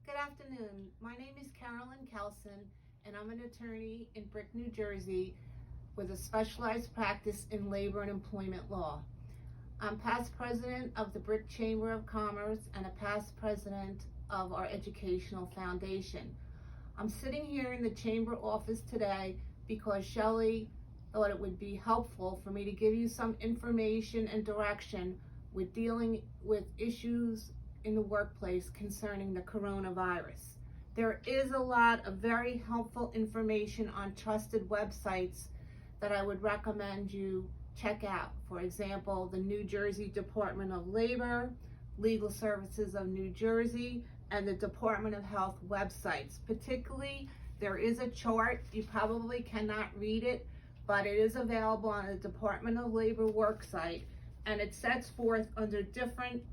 Good afternoon. My name is Carolyne Kalson, and I'm an attorney in Brick, New Jersey, with a specialized practice in labor and employment law. I'm past president of the Brick Chamber of Commerce and a past president of our educational foundation. I'm sitting here in the chamber office today because Shelley thought it would be helpful for me to give you some information and direction with dealing with issues in the workplace concerning the coronavirus. There is a lot of very helpful information on trusted websites that I would recommend you check out. For example, the New Jersey Department of Labor, Legal Services of New Jersey, and the Department of Health websites. Particularly, there is a chart. You probably cannot read it, but it is available on the Department of Labor work site, and it sets forth under different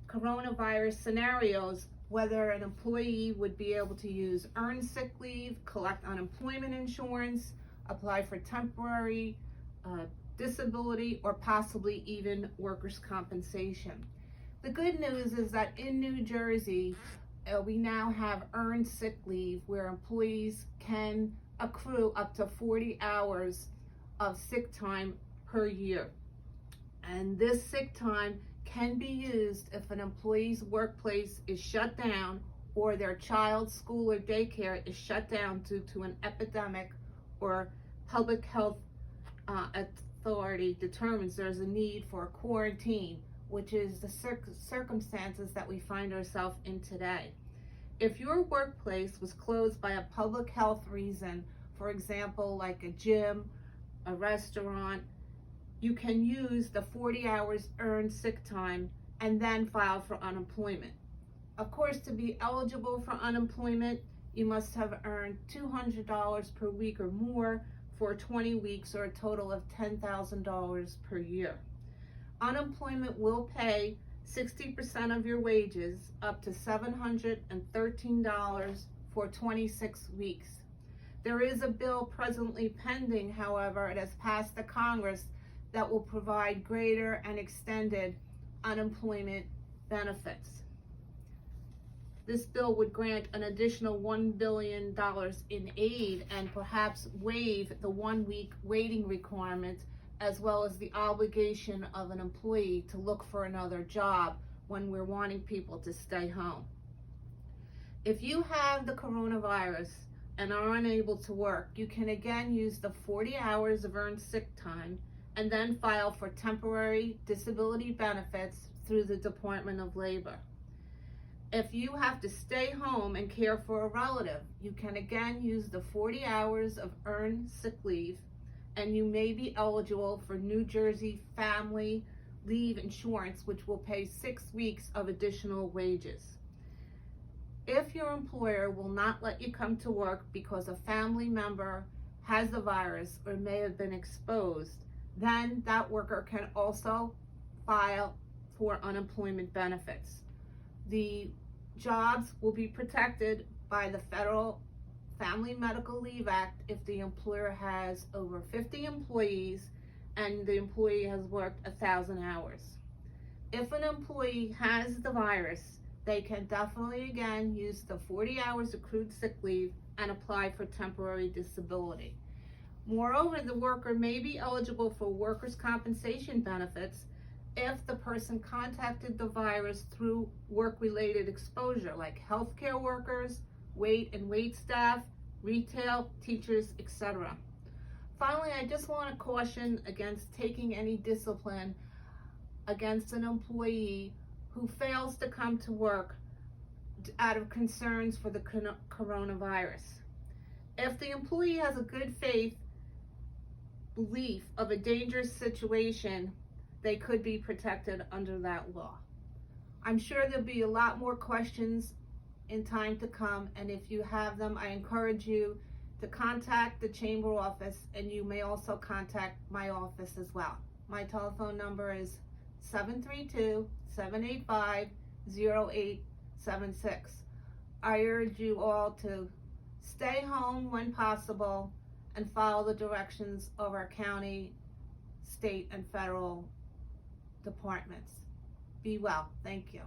coronavirus scenarios whether an employee would be able to use earned sick leave, collect unemployment insurance, apply for temporary disability, or possibly even workers' compensation. The good news is that in New Jersey, we now have earned sick leave where employees can accrue up to 40 hours of sick time per year. And this sick time can be used if an employee's workplace is shut down or their child's school or daycare is shut down due to an epidemic or public health authority determines there's a need for a quarantine, which is the circumstances that we find ourselves in today. If your workplace was closed by a public health reason, for example, like a gym, a restaurant, you can use the 40 hours earned sick time and then file for unemployment. Of course, to be eligible for unemployment, you must have earned $200 per week or more for 20 weeks, or a total of $10,000 per year. Unemployment will pay 60% of your wages, up to $713 for 26 weeks. There is a bill presently pending, however, it has passed the Congress, that will provide greater and extended unemployment benefits. This bill would grant an additional $1 billion in aid and perhaps waive the 1 week waiting requirement, as well as the obligation of an employee to look for another job when we're wanting people to stay home. If you have the coronavirus and are unable to work, you can again use the 40 hours of earned sick time and then file for temporary disability benefits through the Department of Labor. If you have to stay home and care for a relative, you can again use the 40 hours of earned sick leave, and you may be eligible for New Jersey Family Leave Insurance, which will pay 6 weeks of additional wages. If your employer will not let you come to work because a family member has the virus or may have been exposed, then that worker can also file for unemployment benefits. The jobs will be protected by the Federal Family Medical Leave Act if the employer has over 50 employees and the employee has worked 1,000 hours. If an employee has the virus, they can definitely again use the 40 hours accrued sick leave and apply for temporary disability. Moreover, the worker may be eligible for workers' compensation benefits if the person contacted the virus through work-related exposure, like healthcare workers, wait staff, retail, teachers, etc. Finally, I just want to caution against taking any discipline against an employee who fails to come to work out of concerns for the coronavirus. If the employee has a good faith belief of a dangerous situation, they could be protected under that law. I'm sure there'll be a lot more questions in time to come, and if you have them, I encourage you to contact the chamber office, and you may also contact my office as well. My telephone number is 732-785-0876. I urge you all to stay home when possible and follow the directions of our county, state, and federal departments. Be well. Thank you.